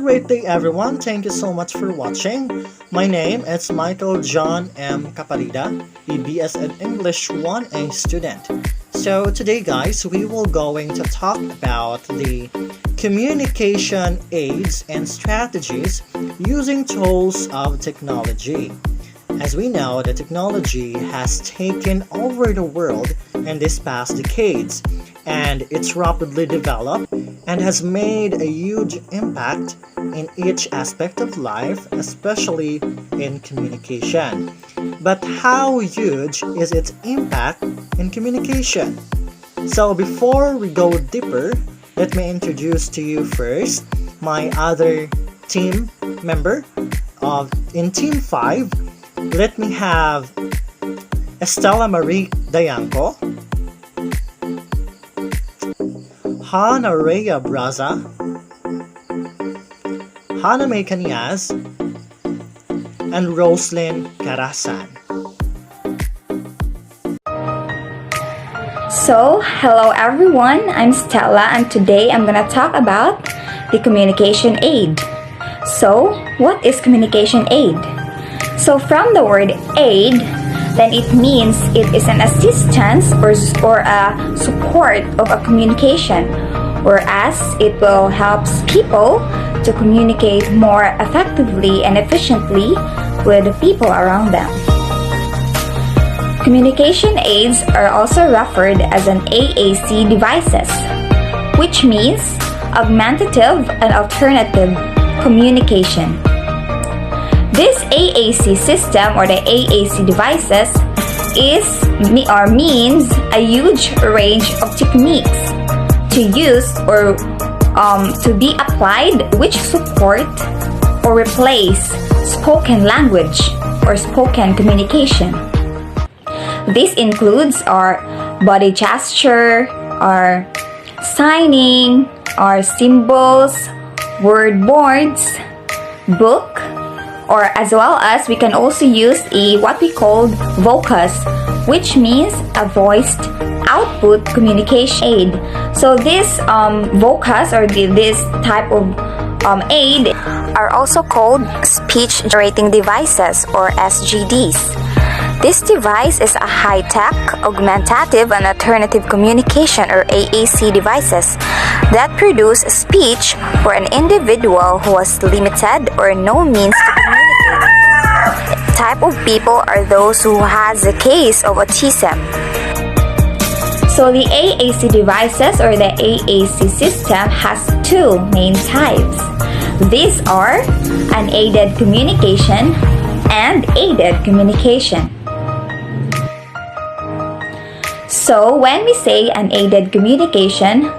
great day, everyone. Thank you so much for watching. My name is Michael John M. Caparida, a BS in English 1A student. So today, guys, we will going to talk about the communication aids and strategies using tools of technology. As we know, the technology has taken over the world in these past decades, and it's rapidly developed and has made a huge impact in each aspect of life, especially in communication. But how huge is its impact in communication? So before we go deeper, let me introduce to you first my other team member in Team 5. Let me have Estella Marie Dayangco, Hana Rhea Braza, Hana Mae Cañas, and Roselyn Carajasan. So, hello everyone, I'm Stella and today I'm gonna talk about the communication aid. So, what is communication aid? So, from the word aid, then it means it is an assistance or a support of a communication, whereas it will help people to communicate more effectively and efficiently with the people around them. Communication aids are also referred as an AAC devices, which means augmentative and alternative communication. This AAC system or the AAC devices means a huge range of techniques to use or to be applied which support or replace spoken language or spoken communication. This includes our body gesture, our signing, our symbols, word boards, book, or as well as we can also use what we call vocus, which means a voiced output communication aid. So this vocus or this type of aid are also called speech generating devices or SGDs. This device is a high-tech, augmentative and alternative communication or AAC devices that produce speech for an individual who has limited or no means to communicate. The type of people are those who has a case of autism. So the AAC devices or the AAC system has two main types. These are unaided communication and aided communication. So when we say unaided communication,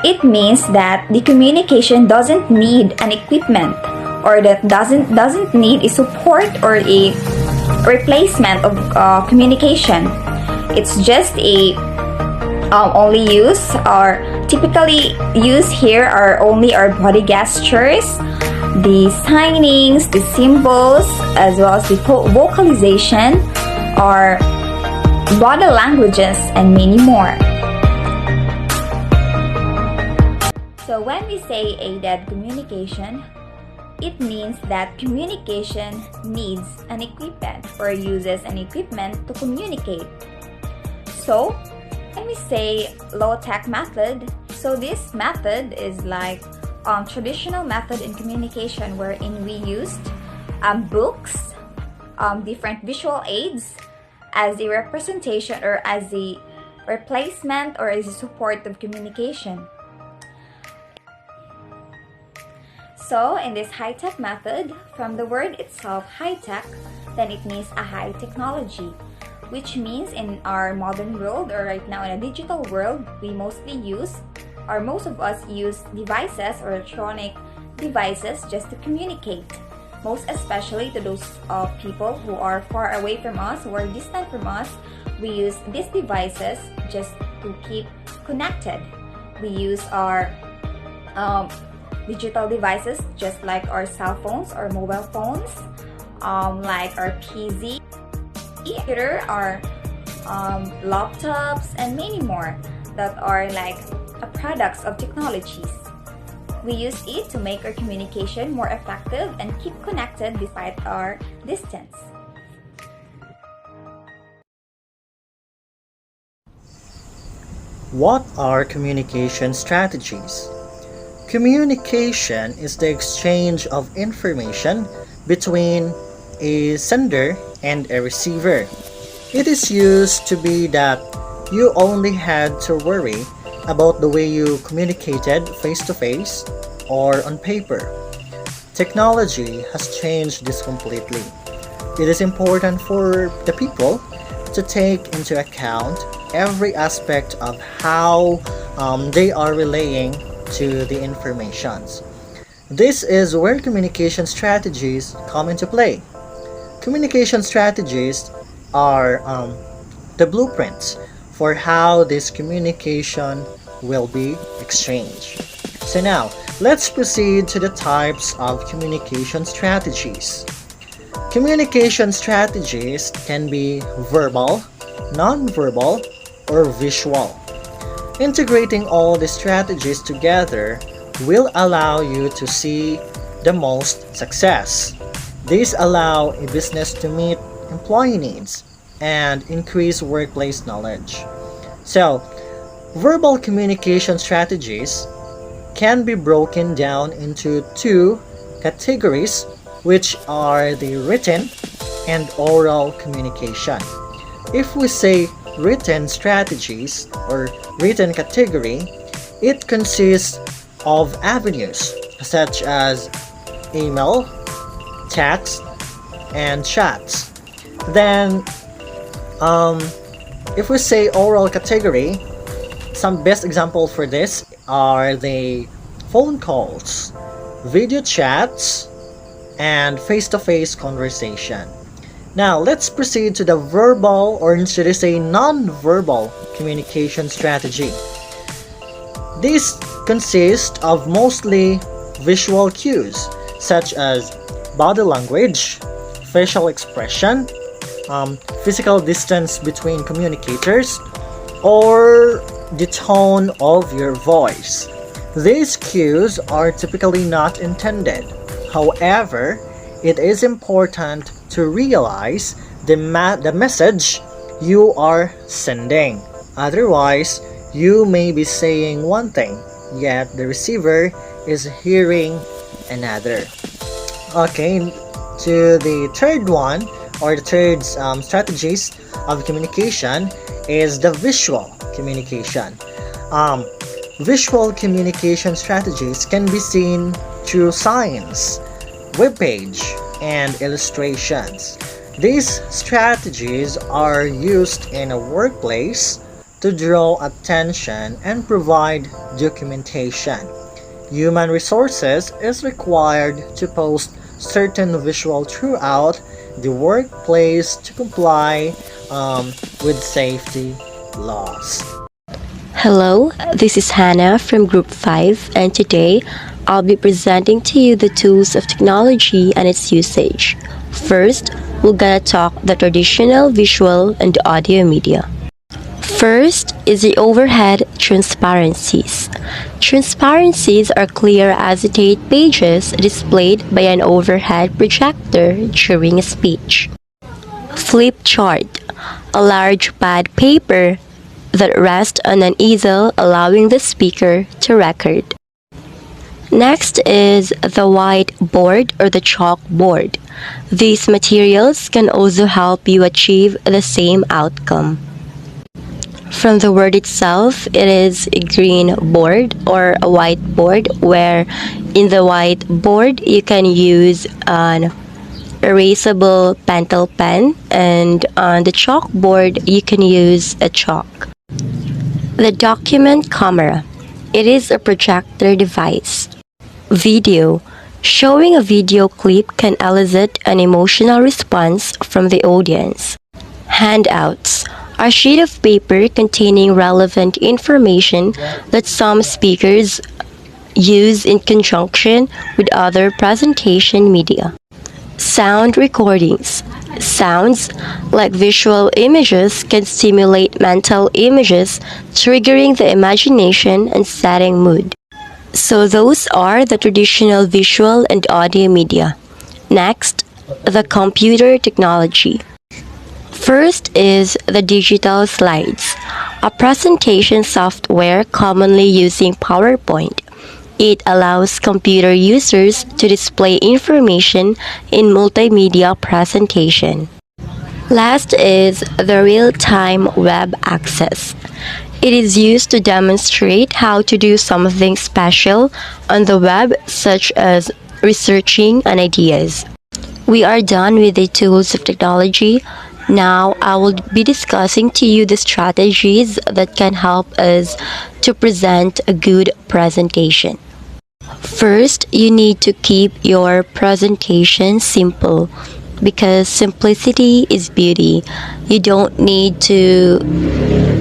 it means that the communication doesn't need an equipment or that doesn't need a support or a replacement of communication. It's just a only use or typically used here are only our body gestures, the signings, the symbols, as well as the vocalization or body languages and many more. So when we say aided communication, it means that communication needs an equipment or uses an equipment to communicate. So when we say low-tech method, so this method is like traditional method in communication wherein we used books, different visual aids as a representation or as a replacement or as a support of communication. So in this high-tech method, from the word itself high-tech, then it means a high technology, which means in our modern world or right now in a digital world, we mostly use or most of us use devices or electronic devices just to communicate. Most especially to those people who are far away from us, who are distant from us, we use these devices just to keep connected. We use our digital devices just like our cell phones or mobile phones, like our PC, computer, our laptops, and many more that are like products of technologies. We use it to make our communication more effective and keep connected despite our distance. What are communication strategies? Communication is the exchange of information between a sender and a receiver. It is used to be that you only had to worry about the way you communicated face to face or on paper. Technology has changed this completely. It is important for the people to take into account every aspect of how they are relaying to the informations. This is where communication strategies come into play. Communication strategies are the blueprints for how this communication will be exchanged. So now, let's proceed to the types of communication strategies. Communication strategies can be verbal, non-verbal, or visual. Integrating all the strategies together will allow you to see the most success. These allow a business to meet employee needs and increase workplace knowledge. So, verbal communication strategies can be broken down into two categories, which are the written and oral communication. If we say written strategies or written category, it consists of avenues such as email, text, and chats. Then, if we say oral category, some best example for this are the phone calls, video chats, and face-to-face conversation. Now, let's proceed to the verbal, or should I say non-verbal communication strategy. These consist of mostly visual cues such as body language, facial expression, physical distance between communicators, or the tone of your voice. These cues are typically not intended. However, it is important to realize the message you are sending. Otherwise, you may be saying one thing, yet the receiver is hearing another. Okay, to the third one, or the third strategies of communication is the visual communication. Visual communication strategies can be seen through signs, webpage, and illustrations. These strategies are used in a workplace to draw attention and provide documentation. Human resources is required to post certain visual throughout the workplace to comply with safety laws. Hello, this is Hannah from Group 5, and today I'll be presenting to you the tools of technology and its usage. First, we're gonna talk the traditional visual and audio media. First is the overhead transparencies. Transparencies are clear acetate pages displayed by an overhead projector during a speech. Flip chart, a large pad paper that rests on an easel allowing the speaker to record. Next is the whiteboard or the chalkboard. These materials can also help you achieve the same outcome. From the word itself, it is a green board or a whiteboard, where in the whiteboard you can use an erasable pentel pen, and on the chalkboard you can use a chalk. The document camera. It is a projector device. Video. Showing a video clip can elicit an emotional response from the audience. Handouts. A sheet of paper containing relevant information that some speakers use in conjunction with other presentation media. Sound recordings. Sounds, like visual images, can stimulate mental images, triggering the imagination and setting mood. So those are the traditional visual and audio media. Next, the computer technology. First is the digital slides, a presentation software commonly using PowerPoint. It allows computer users to display information in multimedia presentation. Last is the real-time web access. It is used to demonstrate how to do something special on the web, such as researching an ideas. We are done with the tools of technology. Now I will be discussing to you the strategies that can help us to present a good presentation. First, you need to keep your presentation simple because simplicity is beauty. You don't need to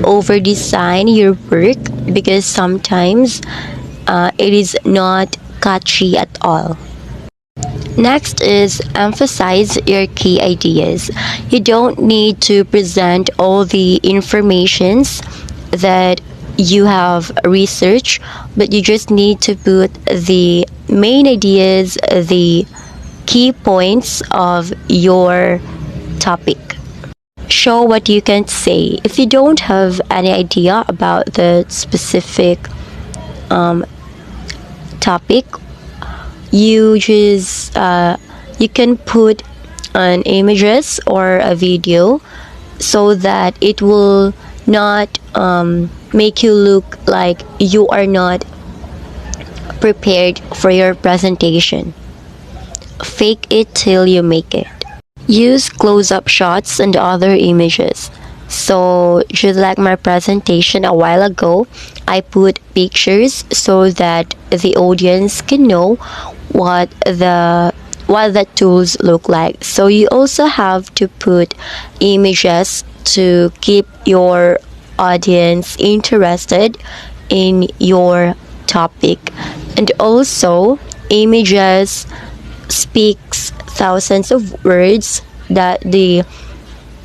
over design your work because sometimes it is not catchy at all. Next is emphasize your key ideas. You don't need to present all the informations that you have researched, but you just need to put the main ideas, the key points of your topic. Show what you can say. If you don't have any idea about the specific topic, you just you can put an images or a video so that it will not make you look like you are not prepared for your presentation. Fake it till you make it. Use close-up shots and other images. So just like my presentation a while ago, I put pictures so that the audience can know what the tools look like. So you also have to put images to keep your audience interested in your topic. And also images speaks thousands of words that the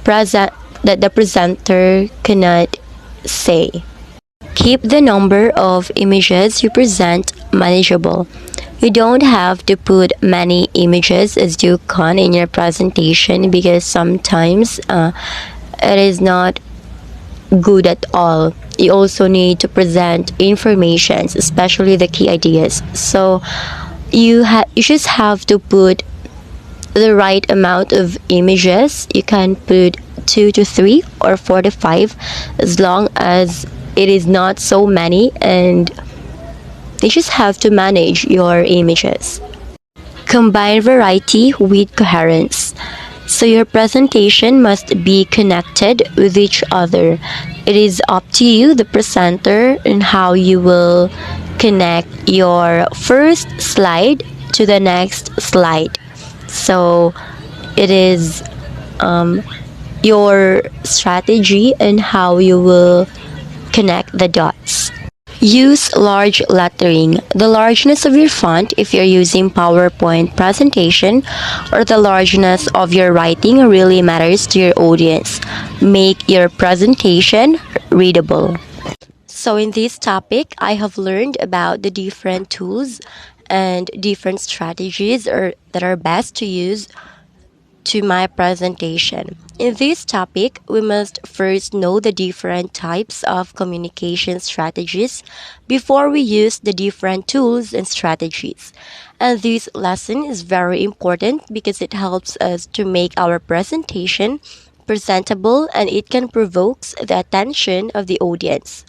presenter cannot say. Keep the number of images you present manageable. You don't have to put many images as you can in your presentation because sometimes it is not good at all. You also need to present information, especially the key ideas. So you just have to put the right amount of images. You can put 2 to 3 or 4 to 5 as long as it is not so many, and you just have to manage your images. Combine variety with coherence. So your presentation must be connected with each other. It is up to you, the presenter, and how you will connect your first slide to the next slide. So it is your strategy and how you will connect the dots. Use large lettering. The largeness of your font if you're using PowerPoint presentation or the largeness of your writing really matters to your audience. Make your presentation readable. So in this topic, I have learned about the different tools and different strategies that are best to use to my presentation. In this topic, we must first know the different types of communication strategies before we use the different tools and strategies. And this lesson is very important because it helps us to make our presentation presentable and it can provoke the attention of the audience.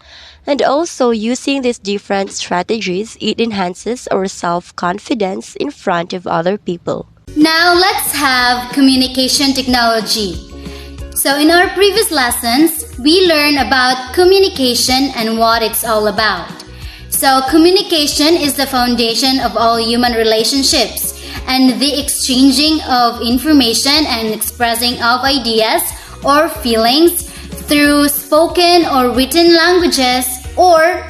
And also, using these different strategies, it enhances our self-confidence in front of other people. Now let's have communication technology. So in our previous lessons, we learned about communication and what it's all about. So communication is the foundation of all human relationships, and the exchanging of information and expressing of ideas or feelings through spoken or written languages or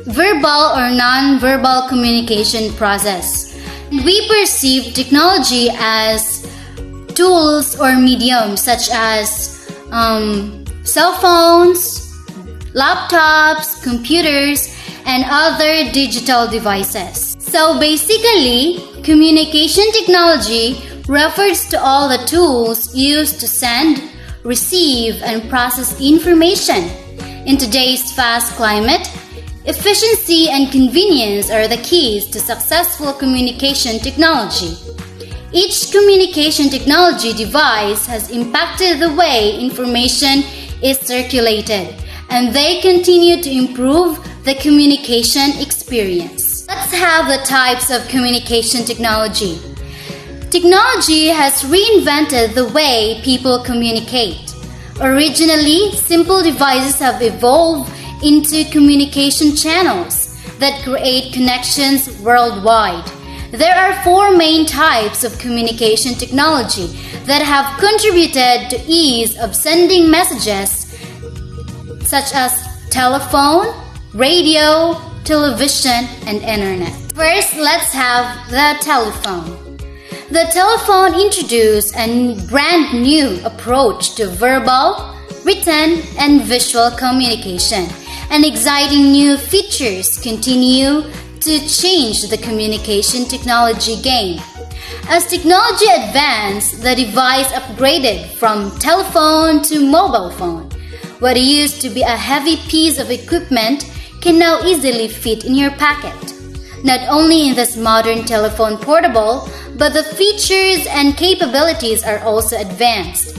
verbal or non-verbal communication process. We perceive technology as tools or mediums such as cell phones, laptops, computers, and other digital devices. So basically, communication technology refers to all the tools used to send, receive, and process information. In today's fast climate, efficiency and convenience are the keys to successful communication technology. Each communication technology device has impacted the way information is circulated, and they continue to improve the communication experience. Let's have the types of communication technology. Technology has reinvented the way people communicate. Originally, simple devices have evolved into communication channels that create connections worldwide. There are 4 main types of communication technology that have contributed to ease of sending messages, such as telephone, radio, television, and internet. First, let's have the telephone. The telephone introduced a brand new approach to verbal, written, and visual communication, and exciting new features continue to change the communication technology game. As technology advanced, the device upgraded from telephone to mobile phone. What used to be a heavy piece of equipment can now easily fit in your pocket. Not only is this modern telephone portable, but the features and capabilities are also advanced.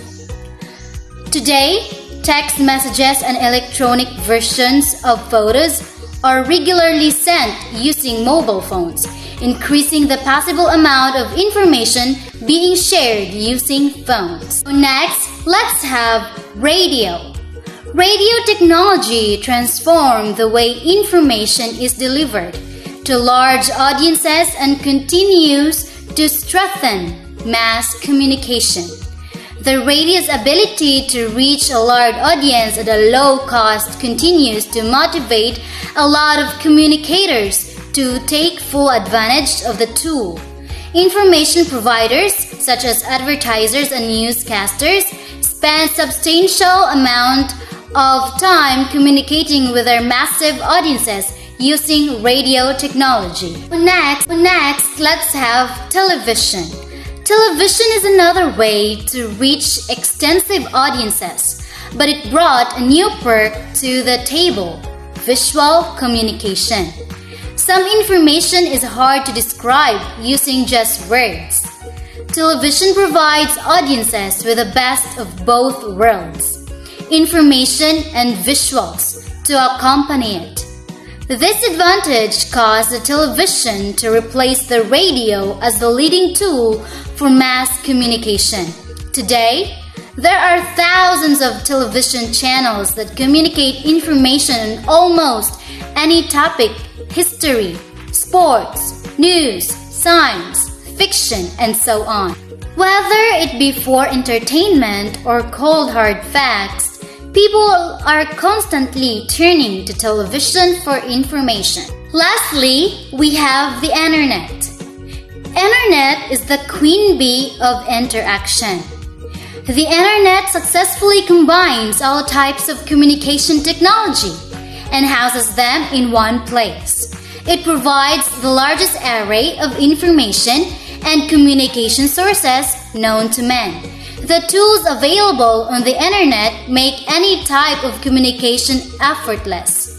Today, text messages and electronic versions of photos are regularly sent using mobile phones, increasing the possible amount of information being shared using phones. Next, let's have radio. Radio technology transformed the way information is delivered to large audiences and continues to strengthen mass communication. The radio's ability to reach a large audience at a low cost continues to motivate a lot of communicators to take full advantage of the tool. Information providers, such as advertisers and newscasters, spend substantial amount of time communicating with their massive audiences using radio technology. Next, let's have television. Television is another way to reach extensive audiences, but it brought a new perk to the table: visual communication. Some information is hard to describe using just words. Television provides audiences with the best of both worlds, information and visuals, to accompany it. This advantage caused the television to replace the radio as the leading tool for mass communication. Today, there are thousands of television channels that communicate information on almost any topic: history, sports, news, science, fiction, and so on. Whether it be for entertainment or cold hard facts, people are constantly turning to television for information. Lastly, we have the internet. Internet is the queen bee of interaction. The internet successfully combines all types of communication technology and houses them in one place. It provides the largest array of information and communication sources known to man. The tools available on the internet make any type of communication effortless.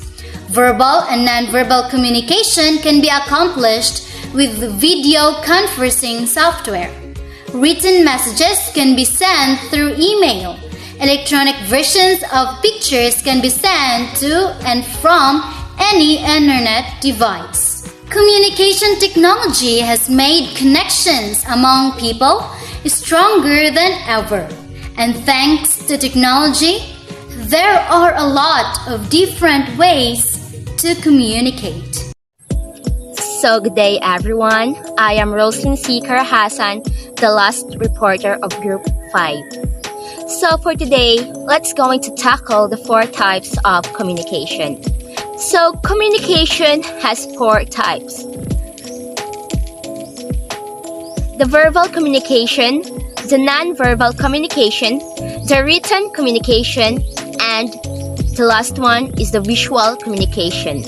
Verbal and nonverbal communication can be accomplished with video conferencing software. Written messages can be sent through email. Electronic versions of pictures can be sent to and from any internet device. Communication technology has made connections among people stronger than ever. And thanks to technology, there are a lot of different ways to communicate. So good day everyone, I am Roselyn Carajasan, the last reporter of Group 5. So for today, let's going to tackle the 4 types of communication. So communication has 4 types. The verbal communication, the non-verbal communication, the written communication, and the last one is the visual communication.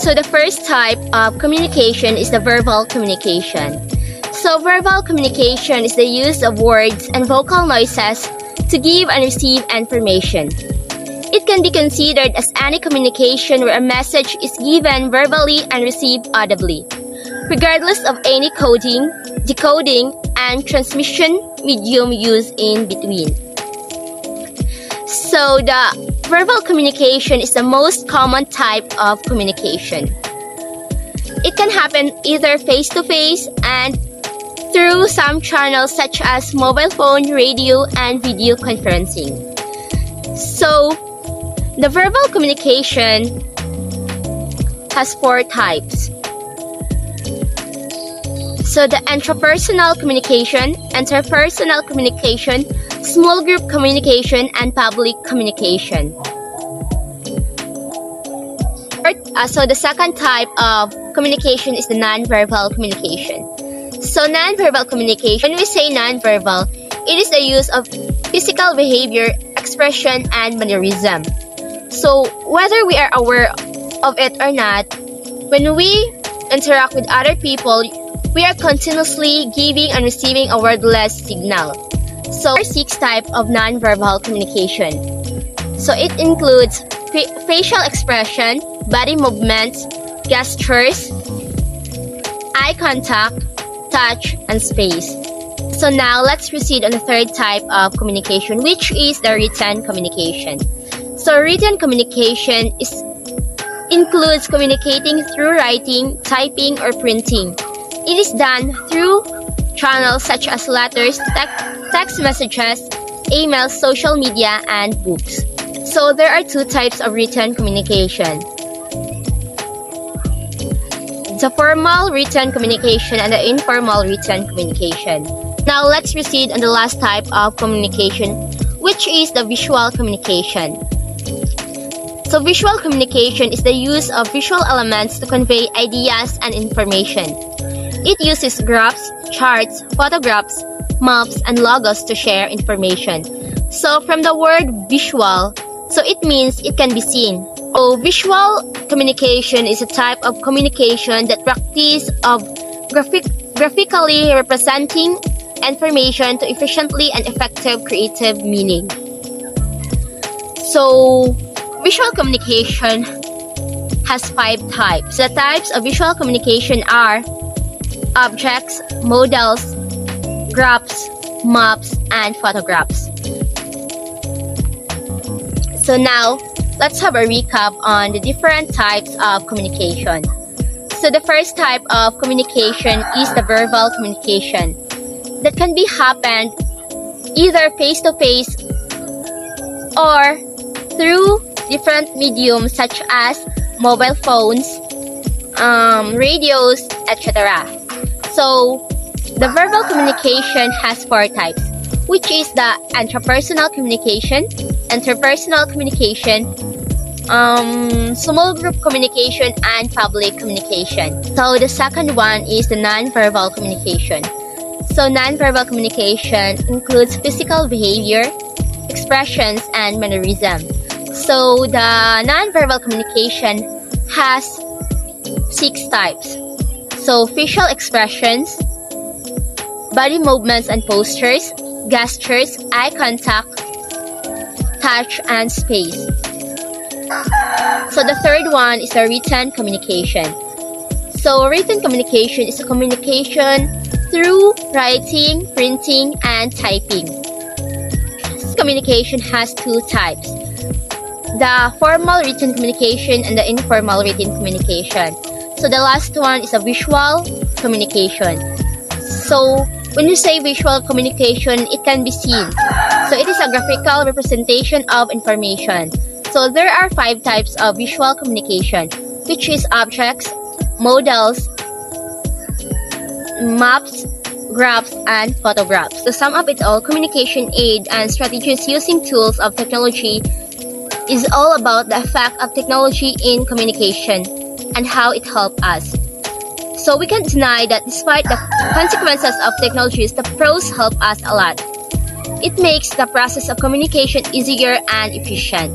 So the first type of communication is the verbal communication. So verbal communication is the use of words and vocal noises to give and receive information. It can be considered as any communication where a message is given verbally and received audibly, regardless of any coding, decoding, and transmission medium used in between. So the verbal communication is the most common type of communication. It can happen either face-to-face and through some channels such as mobile phone, radio, and video conferencing. So, the verbal communication has 4 types. So, the intrapersonal communication, interpersonal communication, small group communication, and public communication. So, the second type of communication is the non-verbal communication. So non-verbal communication, when we say non-verbal, it is the use of physical behavior, expression, and mannerism. So whether we are aware of it or not, when we interact with other people, we are continuously giving and receiving a wordless signal. So there are 6 types of non-verbal communication. So it includes facial expression, body movements, gestures, eye contact, touch, and space. So now let's proceed on the third type of communication, which is the written communication. So written communication includes communicating through writing, typing, or printing. It is done through channels such as letters, text messages, emails, social media, and books. So there are 2 types of written communication: the formal written communication and the informal written communication. Now let's proceed on the last type of communication, which is the visual communication. So visual communication is the use of visual elements to convey ideas and information. It uses graphs, charts, photographs, maps, and logos to share information. So from the word visual, so it means it can be seen. So visual communication is a type of communication that practice of graphically representing information to efficiently and effective creative meaning. So visual communication has 5 types. The types of visual communication are objects, models, graphs, maps, and photographs. So now, let's have a recap on the different types of communication. So the first type of communication is the verbal communication that can be happened either face-to-face or through different mediums such as mobile phones, radios, etc. So the verbal communication has 4 types, which is the intrapersonal communication, interpersonal communication, small group communication, and public communication. So the second one is the non-verbal communication. So non-verbal communication includes physical behavior, expressions, and mannerism. So the non-verbal communication has 6 types. So facial expressions, body movements and postures, gestures, eye contact, touch, and space. So the third one is the written communication. So written communication is a communication through writing, printing, and typing. This communication has 2 types: the formal written communication and the informal written communication. So the last one is a visual communication. So when you say visual communication, it can be seen. So it is a graphical representation of information. So there are 5 types of visual communication, which is objects, models, maps, graphs, and photographs. To sum up it all, communication aid and strategies using tools of technology is all about the effect of technology in communication and how it helps us. So we can't deny that despite the consequences of technologies, the pros help us a lot. It makes the process of communication easier and efficient.